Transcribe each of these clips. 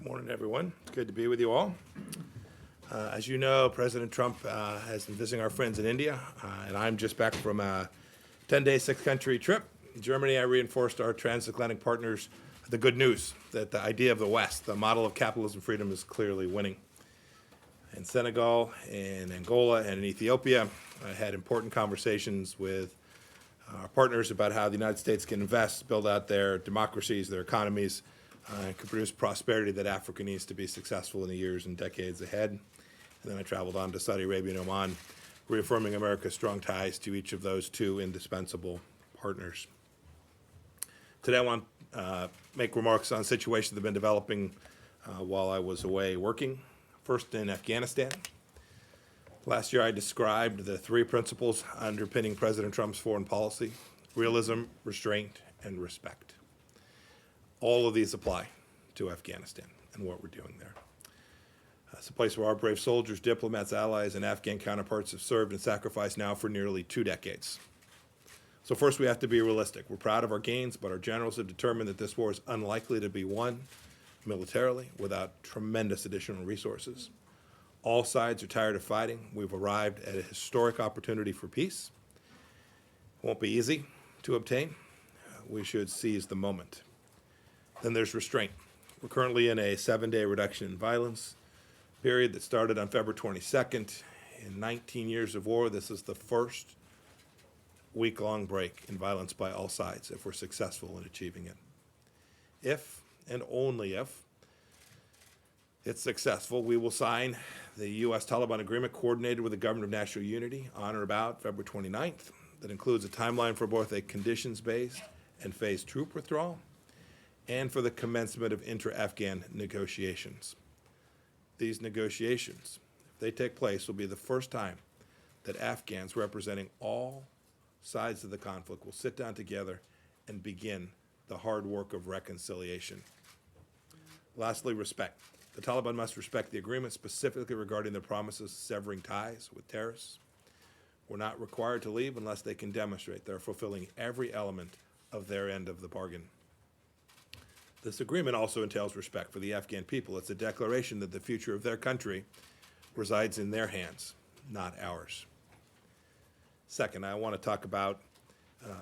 Morning, everyone. It's good to be with you all. As you know, President Trump has been visiting our friends in India, and I'm just back from a 10-day, six-country trip. In Germany, I reinforced our transatlantic partners the good news that the idea of the West, the model of capitalism freedom, is clearly winning. In Senegal, in Angola, and in Ethiopia, I had important conversations with our partners about how the United States can invest, build out their democracies, their economies, and can produce prosperity that Africa needs to be successful in the years and decades ahead. And then I traveled on to Saudi Arabia and Oman, reaffirming America's strong ties to each of those two indispensable partners. Today I want to make remarks on situations that have been developing while I was away working. First in Afghanistan. Last year I described the three principles underpinning President Trump's foreign policy: realism, restraint, and respect. All of these apply to Afghanistan and what we're doing there. It's a place where our brave soldiers, diplomats, allies, and Afghan counterparts have served and sacrificed now for nearly 2 decades. So first, we have to be realistic. We're proud of our gains, but our generals have determined that this war is unlikely to be won militarily without tremendous additional resources. All sides are tired of fighting. We've arrived at a historic opportunity for peace. It won't be easy to obtain. We should seize the moment. Then there's restraint. We're currently in a 7-day reduction in violence period that started on February 22nd. In 19 years of war, this is the first week-long break in violence by all sides if we're successful in achieving it. If, and only if, it's successful, we will sign the U.S.-Taliban agreement coordinated with the Government of National Unity on or about February 29th that includes a timeline for both a conditions-based and phased troop withdrawal and for the commencement of intra-Afghan negotiations. These negotiations, if they take place, will be the first time that Afghans representing all sides of the conflict will sit down together and begin the hard work of reconciliation. Lastly, respect. The Taliban must respect the agreement, specifically regarding their promises severing ties with terrorists. We're not required to leave unless they can demonstrate they're fulfilling every element of their end of the bargain. This agreement also entails respect for the Afghan people. It's a declaration that the future of their country resides in their hands, not ours. Second, I want to talk about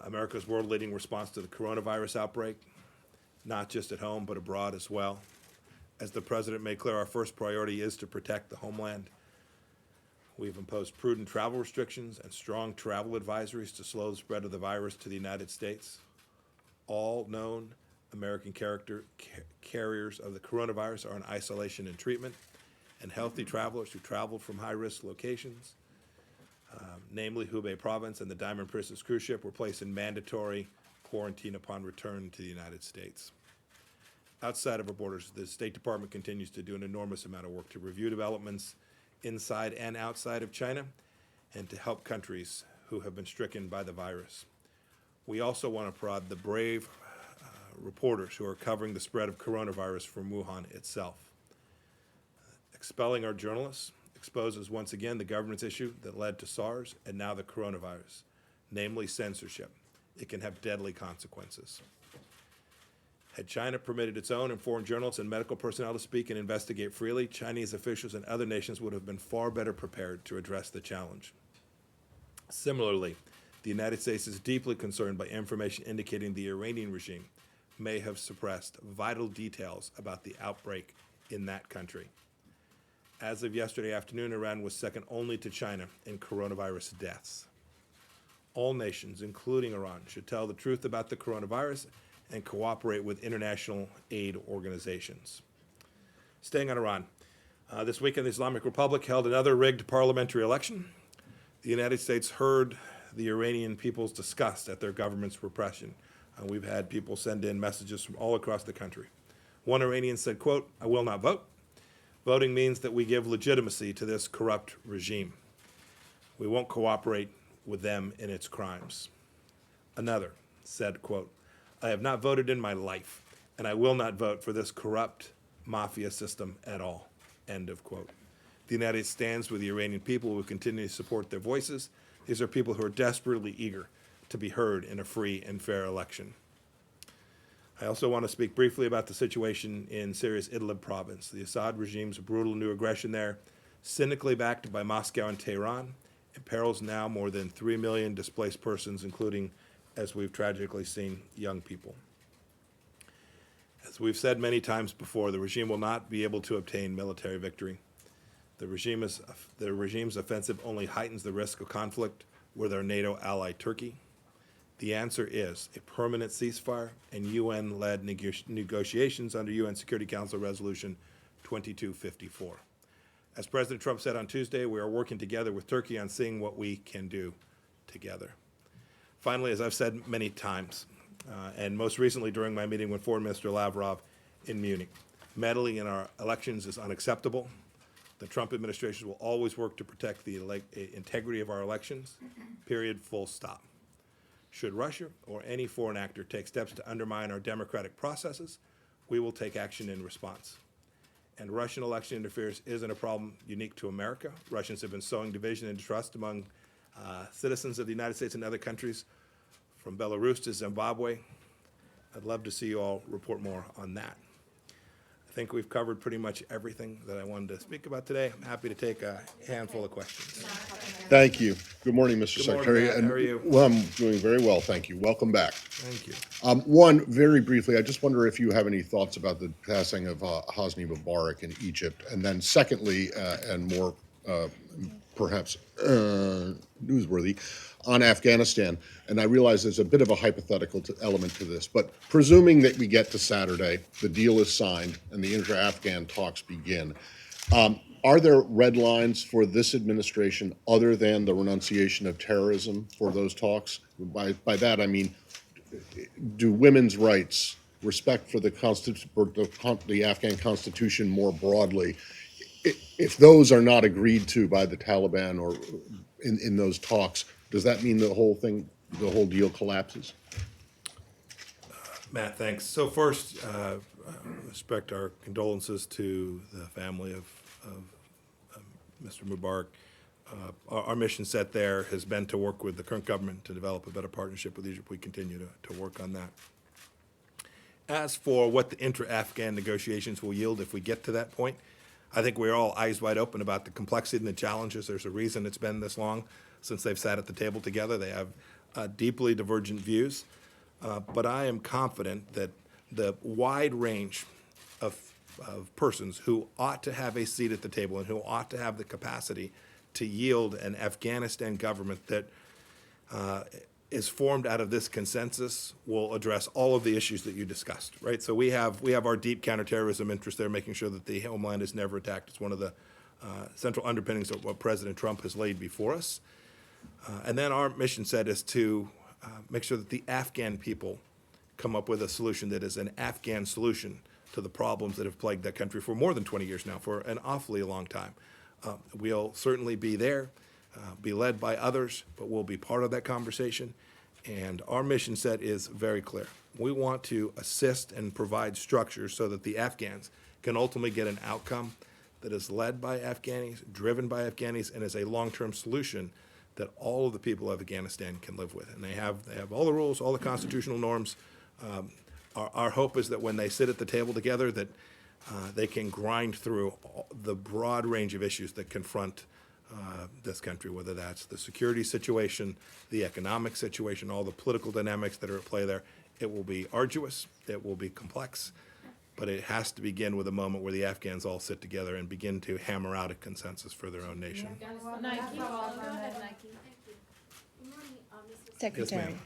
America's world-leading response to the coronavirus outbreak, not just at home, but abroad as well. As the President made clear, our first priority is to protect the homeland. We've imposed prudent travel restrictions and strong travel advisories to slow the spread of the virus to the United States. All known American carriers of the coronavirus are in isolation and treatment, and healthy travelers who traveled from high-risk locations, namely Hubei province and the Diamond Princess cruise ship, were placed in mandatory quarantine upon return to the United States. Outside of our borders, the State Department continues to do an enormous amount of work to review developments inside and outside of China and to help countries who have been stricken by the virus. We also want to applaud the brave reporters who are covering the spread of coronavirus from Wuhan itself. Expelling our journalists exposes once again the government's issue that led to SARS and now the coronavirus, namely censorship. It can have deadly consequences. Had China permitted its own and foreign journalists and medical personnel to speak and investigate freely, Chinese officials and other nations would have been far better prepared to address the challenge. Similarly, the United States is deeply concerned by information indicating the Iranian regime may have suppressed vital details about the outbreak in that country. As of yesterday afternoon, Iran was second only to China in coronavirus deaths. All nations, including Iran, should tell the truth about the coronavirus and cooperate with international aid organizations. Staying on Iran, this weekend the Islamic Republic held another rigged parliamentary election. The United States heard the Iranian people's disgust at their government's repression. We've had people send in messages from all across the country. One Iranian said, quote, "I will not vote. Voting means that we give legitimacy to this corrupt regime. We won't cooperate with them in its crimes." Another said, quote, "I have not voted in my life, and I will not vote for this corrupt mafia system at all." End of quote. The United States stands with the Iranian people who will continue to support their voices. These are people who are desperately eager to be heard in a free and fair election. I also want to speak briefly about the situation in Syria's Idlib province. The Assad regime's brutal new aggression there, cynically backed by Moscow and Tehran, imperils now more than 3 million displaced persons, including, as we've tragically seen, young people. As we've said many times before, the regime will not be able to obtain military victory. The regime's offensive only heightens the risk of conflict with our NATO ally Turkey. The answer is a permanent ceasefire and UN-led negotiations under UN Security Council Resolution 2254. As President Trump said on Tuesday, we are working together with Turkey on seeing what we can do together. Finally, as I've said many times, and most recently during my meeting with Foreign Minister Lavrov in Munich, meddling in our elections is unacceptable. The Trump administration will always work to protect the integrity of our elections, period, full stop. Should Russia or any foreign actor take steps to undermine our democratic processes, we will take action in response. And Russian election interference isn't a problem unique to America. Russians have been sowing division and distrust among citizens of the United States and other countries, from Belarus to Zimbabwe. I'd love to see you all report more on that. I think we've covered pretty much everything that I wanted to speak about today. I'm happy to take a handful of questions. Thank you. Good morning, Mr. Good morning, Secretary. Matt. How are you? Well, I'm doing very well, thank you. Welcome back. Thank you. One, very briefly, I just wonder if you have any thoughts about the passing of Hosni Mubarak in Egypt. And then secondly, and more perhaps newsworthy, on Afghanistan. And I realize there's a bit of a hypothetical element to this, but presuming that we get to Saturday, the deal is signed, and the inter-Afghan talks begin, are there red lines for this administration other than the renunciation of terrorism for those talks? By that, I mean, do women's rights, respect for the Afghan constitution more broadly, if those are not agreed to by the Taliban or in those talks, does that mean the whole deal collapses? Matt, thanks. So first, respect our condolences to the family of Mr. Mubarak. Our mission set there has been to work with the current government to develop a better partnership with Egypt. We continue to work on that. As for what the inter-Afghan negotiations will yield if we get to that point, I think we're all eyes wide open about the complexity and the challenges. There's a reason it's been this long since they've sat at the table together. They have deeply divergent views. But I am confident that the wide range of persons who ought to have a seat at the table and who ought to have the capacity to yield an Afghanistan government that is formed out of this consensus will address all of the issues that you discussed, right? So we have our deep counterterrorism interest there, making sure that the homeland is never attacked. It's one of the central underpinnings of what President Trump has laid before us. And then our mission set is to make sure that the Afghan people come up with a solution that is an Afghan solution to the problems that have plagued that country for more than 20 years now, for an awfully long time. We'll certainly be there, be led by others, but we'll be part of that conversation. And our mission set is very clear. We want to assist and provide structures so that the Afghans can ultimately get an outcome that is led by Afghanis, driven by Afghanis, and is a long-term solution that all of the people of Afghanistan can live with. And they have all the rules, all the constitutional norms. Our hope is that when they sit at the table together, that they can grind through the broad range of issues that confront this country, whether that's the security situation, the economic situation, all the political dynamics that are at play there. It will be arduous, it will be complex, but it has to begin with a moment where the Afghans all sit together and begin to hammer out a consensus for their own nation. Nike. Go ahead, Nike. Good morning, Mr. Secretary. Yes, ma'am.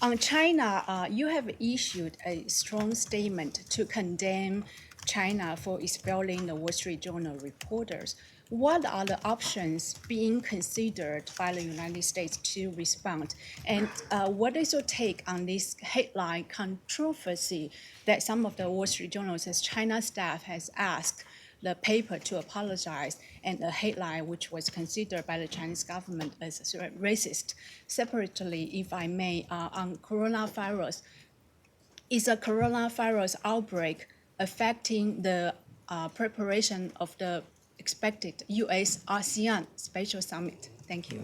On China, you have issued a strong statement to condemn China for expelling the Wall Street Journal reporters. What are the options being considered by the United States to respond? And what is your take on this headline controversy that some of the Wall Street Journal says China staff has asked the paper to apologize, and a headline which was considered by the Chinese government as racist? Separately, if I may, on coronavirus, is a coronavirus outbreak affecting the preparation of the expected U.S.-ASEAN Special Summit? Thank you.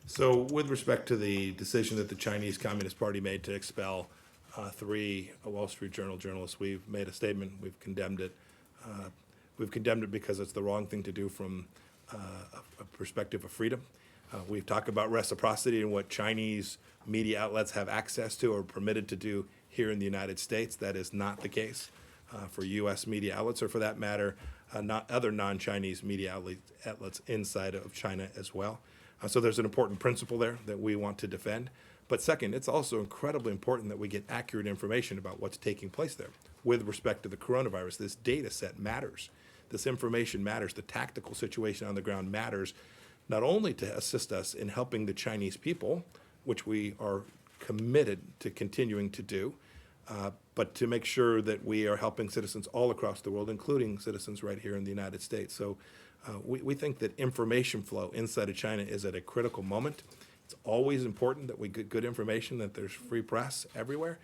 So with respect to the decision that the Chinese Communist Party made to expel three Wall Street Journal journalists. We've made a statement. We've condemned it. We've condemned it because it's the wrong thing to do from a perspective of freedom. We've talked about reciprocity and what Chinese media outlets have access to or permitted to do here in the United States. That is not the case for U.S. media outlets, or for that matter, not other non-Chinese media outlets inside of China as well. So there's an important principle there that we want to defend. But second, it's also incredibly important that we get accurate information about what's taking place there with respect to the coronavirus. This data set matters. This information matters. The tactical situation on the ground matters, not only to assist us in helping the Chinese people, which we are committed to continuing to do, but to make sure that we are helping citizens all across the world, including citizens right here in the United States. So we think that information flow inside of China is at a critical moment. It's always important that we get good information, that there's free press everywhere,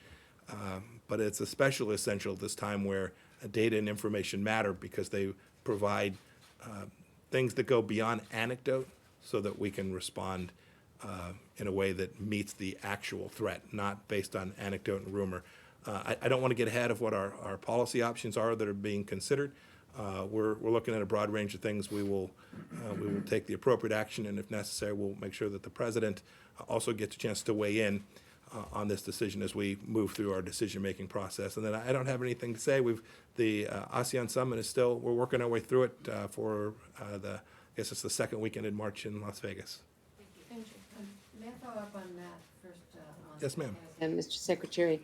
but it's especially essential at this time where data and information matter because they provide things that go beyond anecdote so that we can respond in a way that meets the actual threat, not based on anecdote and rumor. I don't want to get ahead of what our policy options are that are being considered. We're looking at a broad range of things. We will take the appropriate action, and if necessary, we'll make sure that the president also gets a chance to weigh in on this decision as we move through our decision-making process. And then I don't have anything to say. The ASEAN summit is still, we're working our way through it for I guess it's the second weekend in March in Las Vegas. Thank you. May I follow up on that first? Yes, ma'am. And Mr. Secretary,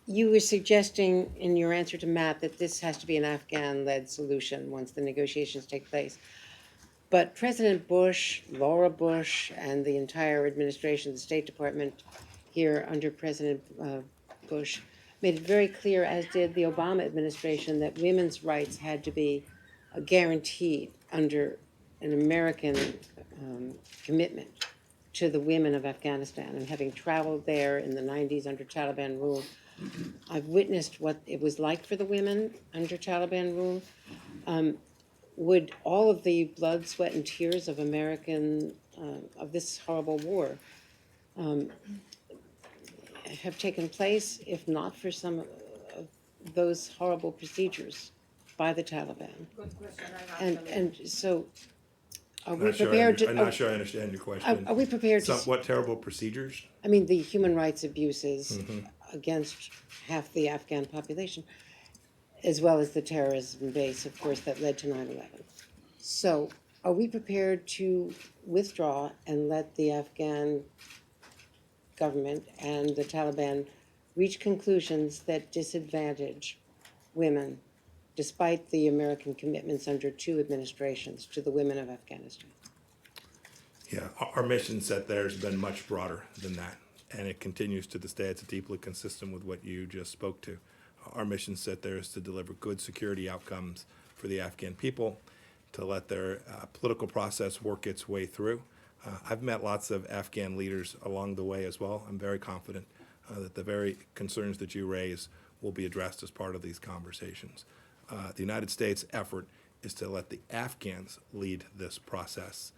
you were suggesting in your answer to Matt that this has to be an Afghan-led solution once the negotiations take place. But President Bush, Laura Bush, and the entire administration, the State Department here under President Bush, made it very clear, as did the Obama administration, that women's rights had to be guaranteed under an American commitment to the women of Afghanistan. And having traveled there in the 90s under Taliban rule, I've witnessed what it was like for the women under Taliban rule. Would all of the blood, sweat, and tears of of this horrible war have taken place if not for some of those horrible procedures by the Taliban? And so, are we prepared to? I'm not sure I understand your question. Are we prepared to? What terrible procedures? I mean, the human rights abuses against half the Afghan population, as well as the terrorism base, of course, that led to 9/11. So, are we prepared to withdraw and let the Afghan government and the Taliban reach conclusions that disadvantage women, despite the American commitments under two administrations to the women of Afghanistan? Yeah, our mission set there has been much broader than that, and it continues to this day. It's deeply consistent with what you just spoke to. Our mission set there is to deliver good security outcomes for the Afghan people, to let their political process work its way through. I've met lots of Afghan leaders along the way as well. I'm very confident that the very concerns that you raise will be addressed as part of these conversations. The United States' effort is to let the Afghans lead this process,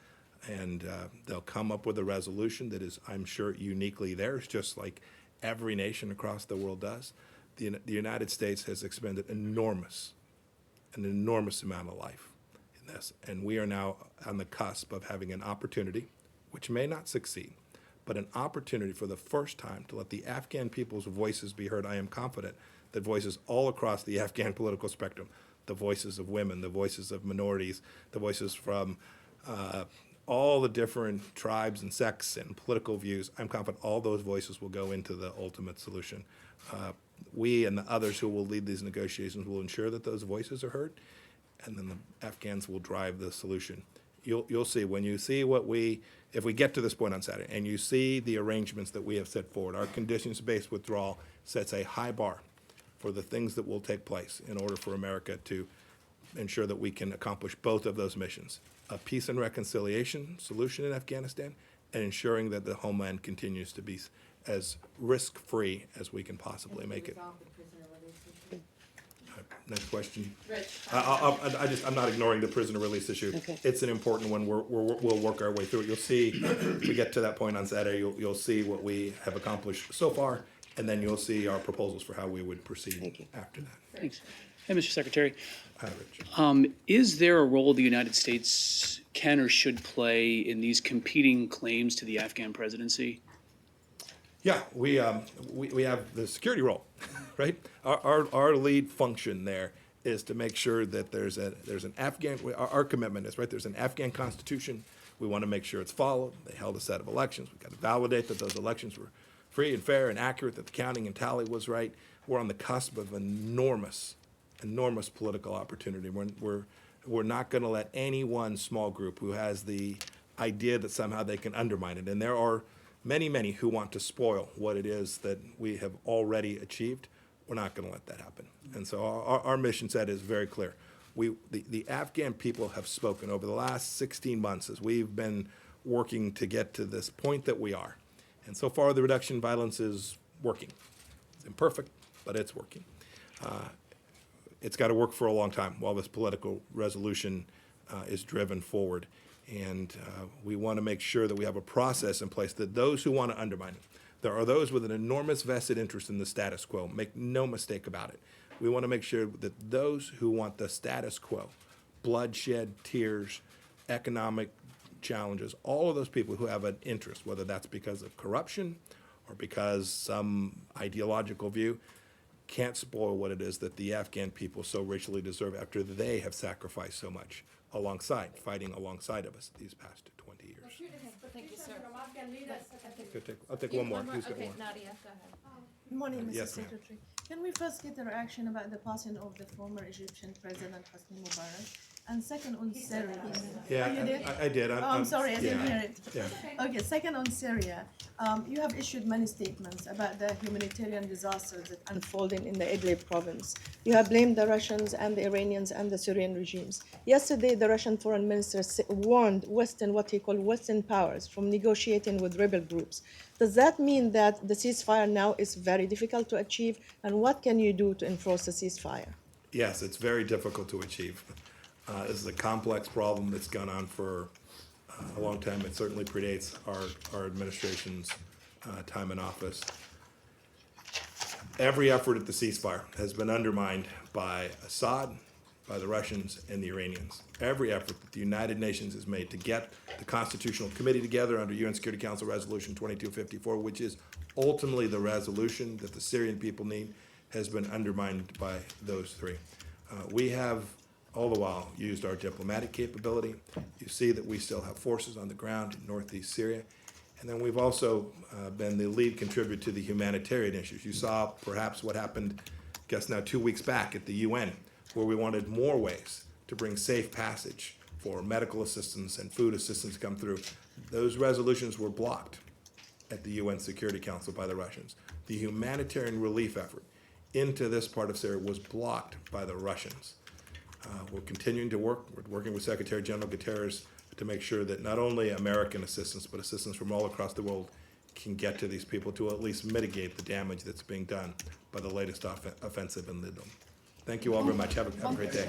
and they'll come up with a resolution that is, I'm sure, uniquely theirs, just like every nation across the world does. The United States has expended an enormous amount of life in this, and we are now on the cusp of having an opportunity, which may not succeed, but an opportunity for the first time to let the Afghan people's voices be heard. I am confident that voices all across the Afghan political spectrum, the voices of women, the voices of minorities, the voices from all the different tribes and sects and political views, I'm confident all those voices will go into the ultimate solution. We and the others who will lead these negotiations will ensure that those voices are heard, and then the Afghans will drive the solution. You'll see, when you see if we get to this point on Saturday, and you see the arrangements that we have set forward, our conditions-based withdrawal sets a high bar for the things that will take place in order for America to ensure that we can accomplish both of those missions: a peace and reconciliation solution in Afghanistan, and ensuring that the homeland continues to be as risk-free as we can possibly make it. Next question. I'm not ignoring the prisoner release issue. Okay. It's an important one. We'll work our way through it. You'll see, if we get to that point on Saturday, you'll see what we have accomplished so far and then you'll see our proposals for how we would proceed Thank you. after that. Thanks. Hey, Mr. Secretary, Hi, Rich. is there a role the United States can or should play in these competing claims to the Afghan presidency? Yeah, we have the security role, right? Our lead function there is to make sure that there's an Afghan, our commitment is, right, there's an Afghan constitution. We want to make sure it's followed. They held a set of elections. We've got to validate that those elections were free and fair and accurate, that the counting and tally was right. We're on the cusp of enormous political opportunity. We're not going to let any one small group who has the idea that somehow they can undermine it. And there are many who want to spoil what it is that we have already achieved. We're not going to let that happen. And so our mission set is very clear. The Afghan people have spoken over the last 16 months as we've been working to get to this point that we are. And so far, the reduction in violence is working. It's imperfect, but it's working. It's got to work for a long time while this political resolution is driven forward. And we want to make sure that we have a process in place that those who want to undermine it, there are those with an enormous vested interest in the status quo. Make no mistake about it. We want to make sure that those who want the status quo, bloodshed, tears, economic challenges, all of those people who have an interest, whether that's because of corruption or because some ideological view, can't spoil what it is that the Afghan people so richly deserve after they have sacrificed so much fighting alongside of us these past 20 years. Thank you, sir. I'll take one more. Who's got Okay, one? Nadia, go ahead. Good morning, Mr. Yes, ma'am. Secretary. Can we first get a reaction about the passing of the former Egyptian President Hosni Mubarak? And second on Syria. Yeah, You did? I did. Oh, I'm sorry, I didn't yeah, hear it. Yeah. Okay, second on Syria. You have issued many statements about the humanitarian disasters that unfolding in the Idlib province. You have blamed the Russians and the Iranians and the Syrian regimes. Yesterday, the Russian foreign minister warned what he called Western powers from negotiating with rebel groups. Does that mean that the ceasefire now is very difficult to achieve? And what can you do to enforce the ceasefire? Yes, it's very difficult to achieve. This is a complex problem that's gone on for a long time. It certainly predates our administration's time in office. Every effort at the ceasefire has been undermined by Assad, by the Russians, and the Iranians. Every effort that the United Nations has made to get the Constitutional Committee together under UN Security Council Resolution 2254, which is ultimately the resolution that the Syrian people need, has been undermined by those three. We have all the while used our diplomatic capability. You see that we still have forces on the ground in northeast Syria. And then we've also been the lead contributor to the humanitarian issues. You saw perhaps what happened, I guess now 2 weeks back at the UN, where we wanted more ways to bring safe passage for medical assistance and food assistance to come through. Those resolutions were blocked at the UN Security Council by the Russians. The humanitarian relief effort into this part of Syria was blocked by the Russians. We're continuing to work. We're working with Secretary General Guterres to make sure that not only American assistance, but assistance from all across the world can get to these people to at least mitigate the damage that's being done by the latest offensive in Idlib. Thank you all very much. Have a great day.